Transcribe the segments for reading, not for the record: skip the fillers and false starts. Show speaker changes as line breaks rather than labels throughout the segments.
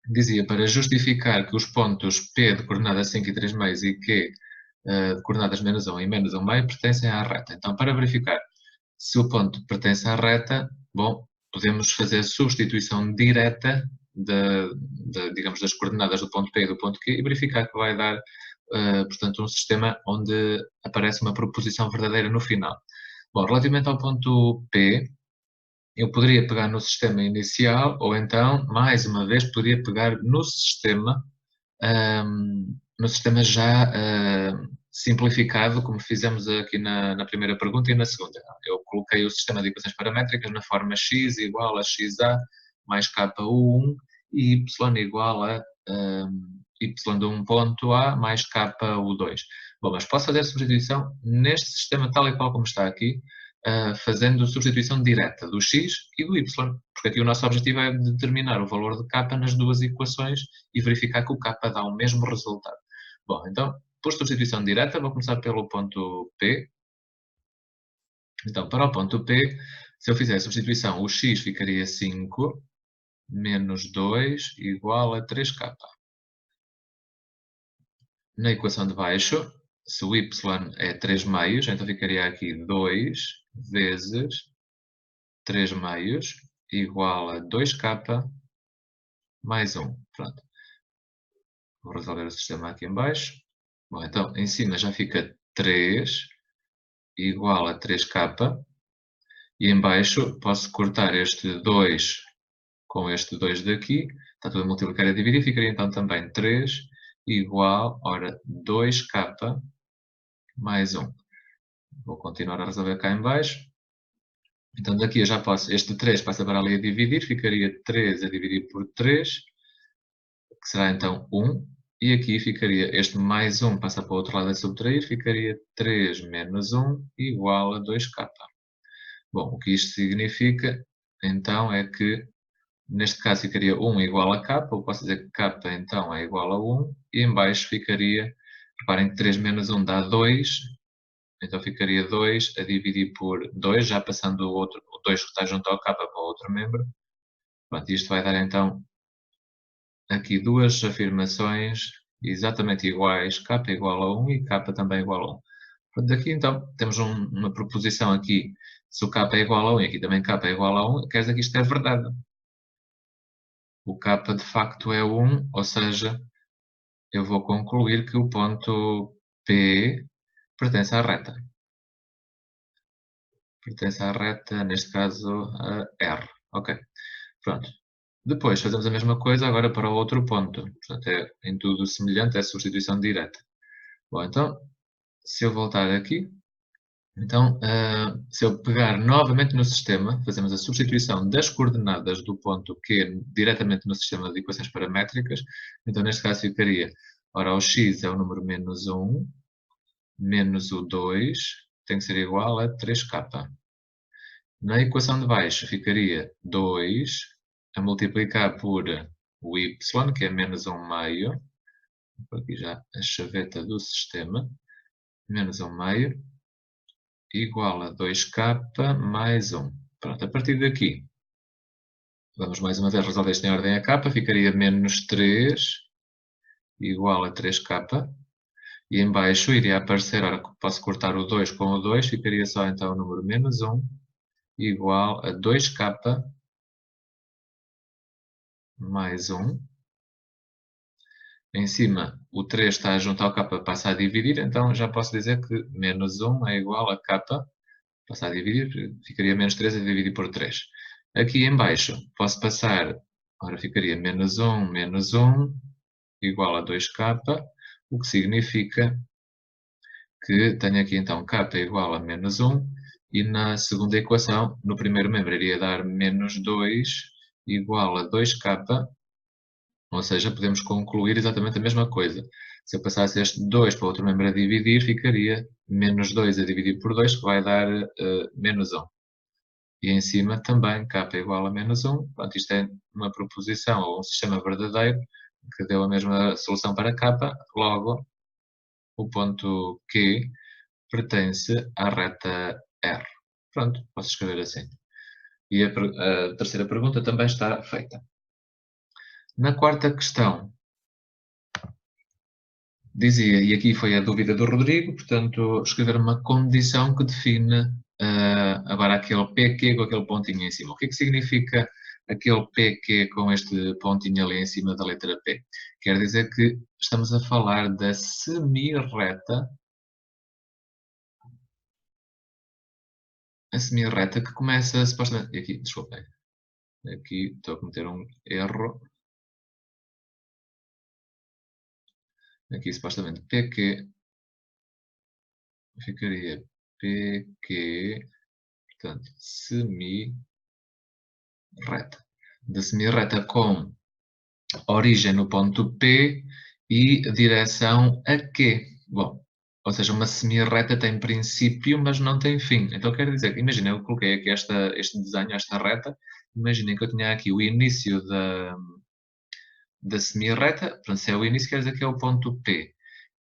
dizia para justificar que os pontos P de coordenadas 5 e 3 meios e Q de coordenadas menos 1 e menos 1 meio pertencem à reta. Então, para verificar se o ponto pertence à reta, bom, podemos fazer a substituição direta digamos, das coordenadas do ponto P e do ponto Q e verificar que vai dar, portanto, um sistema onde aparece uma proposição verdadeira no final. Bom, relativamente ao ponto P, eu poderia pegar no sistema inicial ou então, mais uma vez, poderia pegar no sistema já simplificado, como fizemos aqui na primeira pergunta e na segunda. Eu coloquei o sistema de equações paramétricas na forma x igual a xa mais ku1 e y igual a y de um ponto A mais ku2. Bom, mas posso fazer a substituição neste sistema tal e qual como está aqui, fazendo substituição direta do x e do y, porque aqui o nosso objetivo é determinar o valor de k nas duas equações e verificar que o k dá o mesmo resultado. Bom, então, por substituição direta, vou começar pelo ponto P. Então, para o ponto P, se eu fizer a substituição, o x ficaria 5 menos 2 igual a 3k. Na equação de baixo, se o y é 3 meios, então ficaria aqui 2 vezes 3 meios igual a 2k mais 1. Pronto. Vou resolver o sistema aqui em baixo. Bom, então, em cima já fica 3 igual a 3k. E em baixo posso cortar este 2 com este 2 daqui. Está tudo a multiplicar e a dividir. Ficaria então também 3 igual, ora, 2k mais 1. Vou continuar a resolver cá em baixo. Então daqui eu já posso, este 3 passa para ali a dividir, ficaria 3 a dividir por 3, que será então 1. E aqui ficaria, este mais 1 passa para o outro lado a subtrair, ficaria 3 menos 1 igual a 2k. Bom, o que isto significa, então, é que, neste caso, ficaria 1 igual a k, ou posso dizer que k, então, é igual a 1, e em baixo ficaria, reparem que 3 menos 1 dá 2, então ficaria 2 a dividir por 2, já passando o 2 que está junto ao k para o outro membro. Pronto, isto vai dar, então, aqui duas afirmações exatamente iguais, k igual a 1 e k também igual a 1. Pronto, aqui, então, temos uma proposição aqui, se o k é igual a 1 e aqui também k é igual a 1, quer dizer que isto é verdade. O k de facto é 1, ou seja, eu vou concluir que o ponto P pertence à reta. Pertence à reta, neste caso, a R. Ok, pronto. Depois fazemos a mesma coisa agora para o outro ponto. Portanto, é em tudo semelhante, é substituição direta. Bom, então, se eu voltar aqui, então, se eu pegar novamente no sistema, fazemos a substituição das coordenadas do ponto Q diretamente no sistema de equações paramétricas. Então, neste caso, ficaria, ora, o x é o número menos 1, menos o 2, tem que ser igual a 3k. Na equação de baixo, ficaria 2 a multiplicar por o y, que é menos 1 meio. Vou aqui já a chaveta do sistema. Menos 1 meio igual a 2k mais 1. Pronto, a partir daqui, vamos mais uma vez resolver isto em ordem a k, ficaria menos 3 igual a 3k. E em baixo iria aparecer, ora, posso cortar o 2 com o 2, ficaria só então o número menos 1 igual a 2k mais 1. Em cima, o 3 está junto ao k, passa a dividir, então já posso dizer que menos 1 é igual a k, passa a dividir, ficaria menos 3 a dividir por 3. Aqui em baixo, posso passar, ora ficaria menos 1 igual a 2k, o que significa que tenho aqui então k igual a menos 1, e na segunda equação, no primeiro membro, iria dar menos 2 igual a 2k, ou seja, podemos concluir exatamente a mesma coisa. Se eu passasse este 2 para o outro membro a dividir, ficaria menos 2 a dividir por 2, que vai dar menos 1. E em cima também k igual a menos 1. Portanto, isto é uma proposição ou um sistema verdadeiro que deu a mesma solução para k. Logo, o ponto Q pertence à reta R. Pronto, posso escrever assim. E a terceira pergunta também está feita. Na quarta questão, dizia, e aqui foi a dúvida do Rodrigo, portanto, escrever uma condição que define agora aquele PQ com aquele pontinho em cima. O que é que significa aquele PQ com este pontinho ali em cima da letra P? Quer dizer que estamos a falar da semirreta, a semirreta que começa supostamente. Aqui, desculpem, aqui estou a cometer um erro. Aqui supostamente PQ ficaria PQ, portanto, semirreta. De semirreta com origem no ponto P e direção a Q. Bom, ou seja, uma semirreta tem princípio, mas não tem fim. Então quer dizer, imagina, eu coloquei aqui este desenho, esta reta, imaginem que eu tinha aqui o início da semirreta, portanto, se é o início, quer dizer que é o ponto P.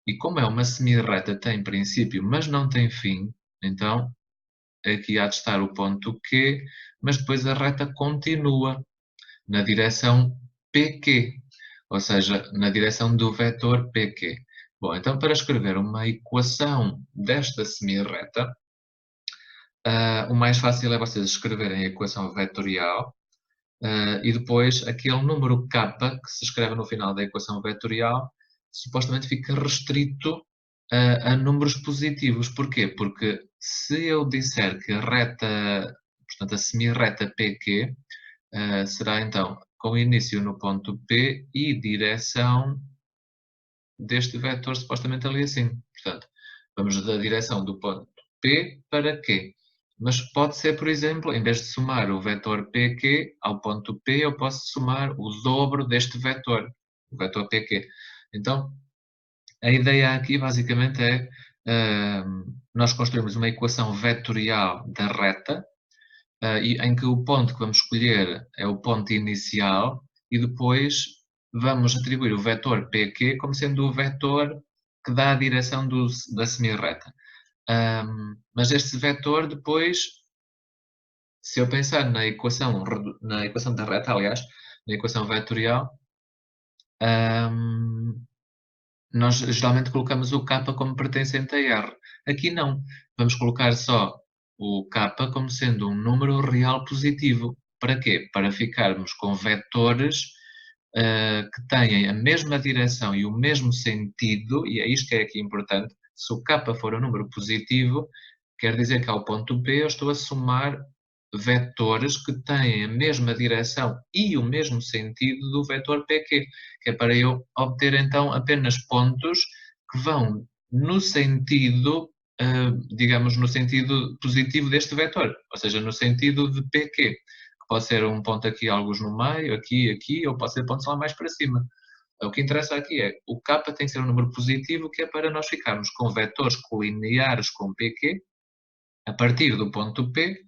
E como é uma semirreta, tem princípio, mas não tem fim, então aqui há de estar o ponto Q, mas depois a reta continua na direção PQ, ou seja, na direção do vetor PQ. Bom, então para escrever uma equação desta semirreta, o mais fácil é vocês escreverem a equação vetorial e depois aquele número k que se escreve no final da equação vetorial supostamente fica restrito a números positivos. Porquê? Porque se eu disser que a reta, portanto a semirreta PQ, será então com início no ponto P e direção deste vetor supostamente ali assim. Portanto, vamos da direção do ponto P para Q. Mas pode ser, por exemplo, em vez de somar o vetor PQ ao ponto P, eu posso somar o dobro deste vetor, o vetor PQ. Então, a ideia aqui basicamente é nós construirmos uma equação vetorial da reta, em que o ponto que vamos escolher é o ponto inicial e depois vamos atribuir o vetor PQ como sendo o vetor que dá a direção da semirreta. Mas este vetor depois, se eu pensar na equação da reta, aliás, na equação vetorial, nós geralmente colocamos o k como pertencente a R. Aqui não. Vamos colocar só o k como sendo um número real positivo. Para quê? Para ficarmos com vetores que têm a mesma direção e o mesmo sentido, e é isto que é aqui importante. Se o k for um número positivo, quer dizer que ao ponto P eu estou a somar vetores que têm a mesma direção e o mesmo sentido do vetor PQ, que é para eu obter então apenas pontos que vão no sentido, digamos, no sentido positivo deste vetor, ou seja, no sentido de PQ, que pode ser um ponto aqui, alguns no meio, aqui, ou pode ser pontos lá mais para cima. O que interessa aqui é, o k tem que ser um número positivo, que é para nós ficarmos com vetores colineares com PQ, a partir do ponto P,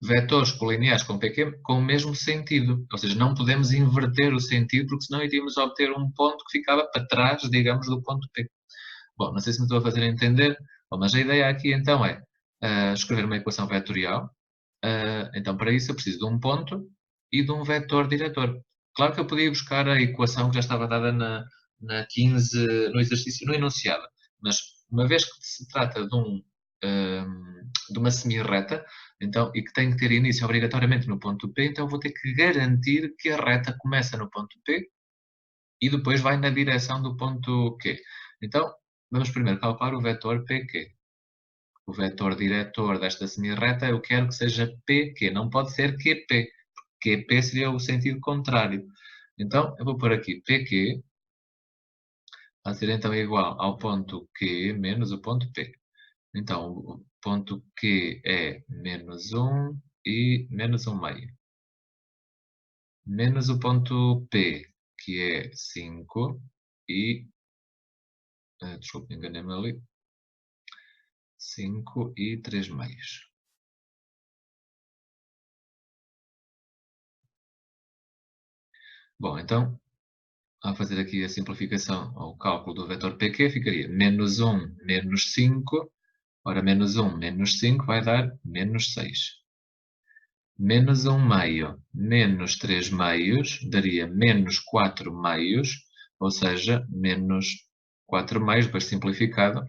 vetores colineares com PQ com o mesmo sentido. Ou seja, não podemos inverter o sentido, porque senão iríamos obter um ponto que ficava para trás, digamos, do ponto P. Bom, não sei se me estou a fazer entender, mas a ideia aqui então é escrever uma equação vetorial. Então, para isso eu preciso de um ponto e de um vetor diretor. Claro que eu podia buscar a equação que já estava dada na 15, no exercício, no enunciado, mas uma vez que se trata de uma semirreta, então, e que tem que ter início obrigatoriamente no ponto P, então vou ter que garantir que a reta começa no ponto P e depois vai na direção do ponto Q. Então, vamos primeiro calcular o vetor PQ. O vetor diretor desta semirreta eu quero que seja PQ, não pode ser QP, porque QP seria o sentido contrário. Então, eu vou pôr aqui PQ, vai ser então igual ao ponto Q menos o ponto P. Então, o ponto Q é menos 1 e menos 1 meio. Menos o ponto P, que é 5, e... desculpe, enganei-me ali. 5 e 3 meios. Bom, então, ao fazer aqui a simplificação ao cálculo do vetor PQ, ficaria menos 1 menos 5. Ora, menos 1 menos 5 vai dar menos 6. menos 1 meio menos 3 meios daria menos 4 meios, ou seja, menos 4 meios, depois simplificado,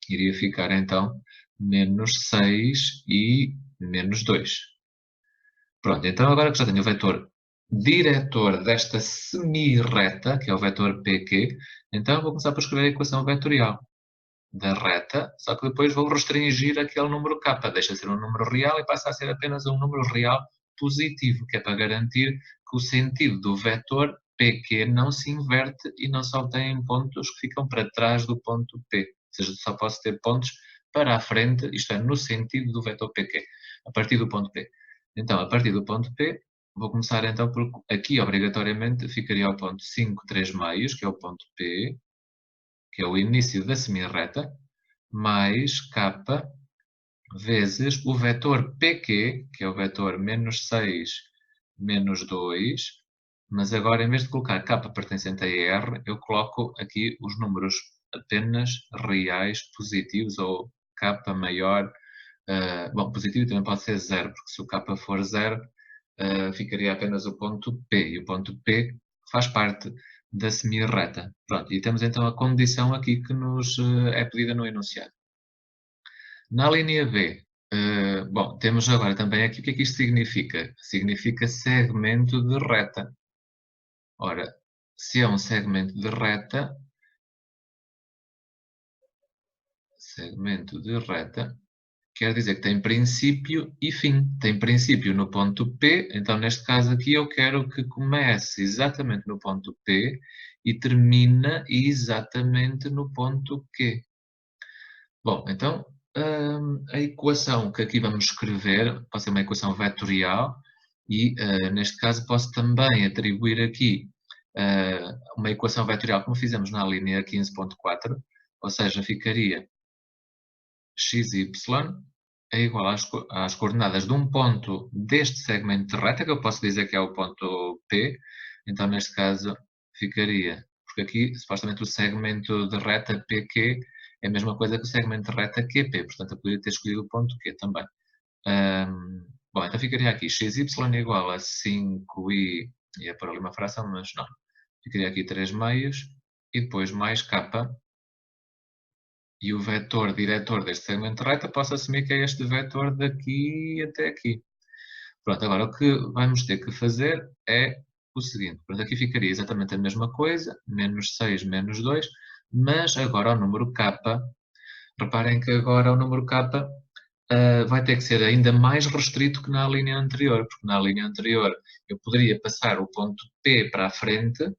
iria ficar então menos 6 e menos 2. Pronto, então agora que já tenho o vetor diretor desta semi-reta, que é o vetor PQ, então vou começar por escrever a equação vetorial da reta, só que depois vou restringir aquele número k, deixa de ser um número real e passa a ser apenas um número real positivo, que é para garantir que o sentido do vetor PQ não se inverte e não só tem pontos que ficam para trás do ponto P. Ou seja, só posso ter pontos para a frente, isto é, no sentido do vetor PQ, a partir do ponto P. Então, a partir do ponto P, vou começar então por aqui, obrigatoriamente, ficaria o ponto 5, 3 meios, que é o ponto P, que é o início da semi-reta, mais k vezes o vetor PQ, que é o vetor menos 6, menos 2, mas agora em vez de colocar k pertencente a R, eu coloco aqui os números apenas reais positivos, ou k maior, bom, positivo também pode ser 0, porque se o k for 0, ficaria apenas o ponto P, e o ponto P faz parte da semi-reta. Pronto, e temos então a condição aqui que nos é pedida no enunciado. Na linha B, bom, temos agora também aqui o que é que isto significa? Significa segmento de reta. Ora, se é um segmento de reta, quer dizer que tem princípio e fim. Tem princípio no ponto P, então neste caso aqui eu quero que comece exatamente no ponto P e termina exatamente no ponto Q. Bom, então a equação que aqui vamos escrever pode ser uma equação vetorial e neste caso posso também atribuir aqui uma equação vetorial como fizemos na linha 15.4, ou seja, ficaria xy é igual às coordenadas de um ponto deste segmento de reta, que eu posso dizer que é o ponto P, então neste caso ficaria, porque aqui supostamente o segmento de reta PQ é a mesma coisa que o segmento de reta QP, portanto eu poderia ter escolhido o ponto Q também. Bom, então ficaria aqui xy igual a 5i, ia para ali uma fração, mas não, ficaria aqui 3 meios, e depois mais k, e o vetor diretor deste segmento de reta posso assumir que é este vetor daqui até aqui. Pronto, agora o que vamos ter que fazer é o seguinte. Pronto, aqui ficaria exatamente a mesma coisa, menos 6, menos 2, mas agora o número k, reparem que agora o número k vai ter que ser ainda mais restrito que na linha anterior, porque na linha anterior eu poderia passar o ponto P para a frente,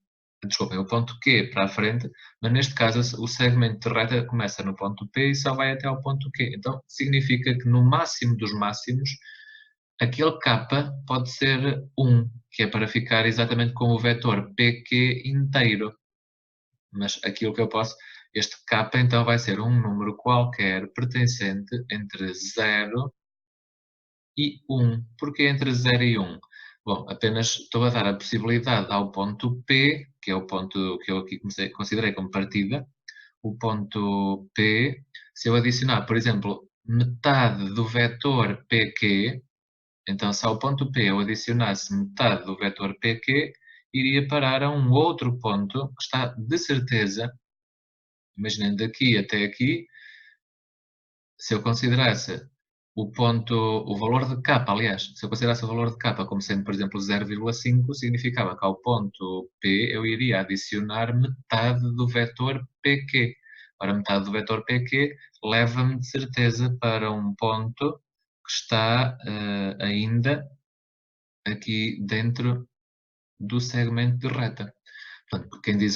desculpem, o ponto Q para a frente, mas neste caso o segmento de reta começa no ponto P e só vai até ao ponto Q. Então significa que no máximo dos máximos, aquele K pode ser 1, que é para ficar exatamente com o vetor PQ inteiro. Mas aquilo que eu posso, este K então vai ser um número qualquer pertencente entre 0 e 1. Porquê entre 0 e 1? Bom, apenas estou a dar a possibilidade ao ponto P, que é o ponto que eu aqui considerei como partida, o ponto P, se eu adicionar, por exemplo, metade do vetor PQ, então se ao ponto P eu adicionasse metade do vetor PQ, iria parar a um outro ponto que está de certeza, imaginando daqui até aqui, se eu considerasse o valor de k, aliás, se eu considerasse o valor de k como sendo, por exemplo, 0,5, significava que ao ponto P eu iria adicionar metade do vetor PQ. Ora, metade do vetor PQ leva-me de certeza para um ponto que está ainda aqui dentro do segmento de reta. Portanto, quem diz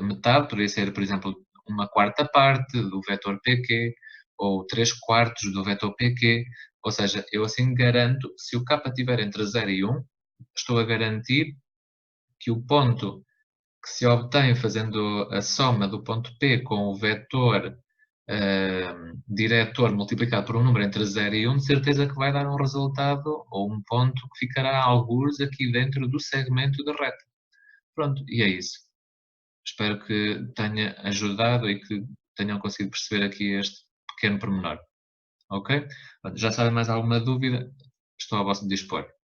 metade poderia ser, por exemplo, uma quarta parte do vetor PQ ou 3/4 do vetor PQ, ou seja, eu assim garanto, se o k estiver entre 0 e 1, estou a garantir que o ponto que se obtém fazendo a soma do ponto P com o vetor diretor multiplicado por um número entre 0 e 1, de certeza que vai dar um resultado ou um ponto que ficará algures aqui dentro do segmento da reta. Pronto, e é isso. Espero que tenha ajudado e que tenham conseguido perceber aqui este pequeno pormenor. Ok? Já sabem mais alguma dúvida? Estou ao vosso dispor.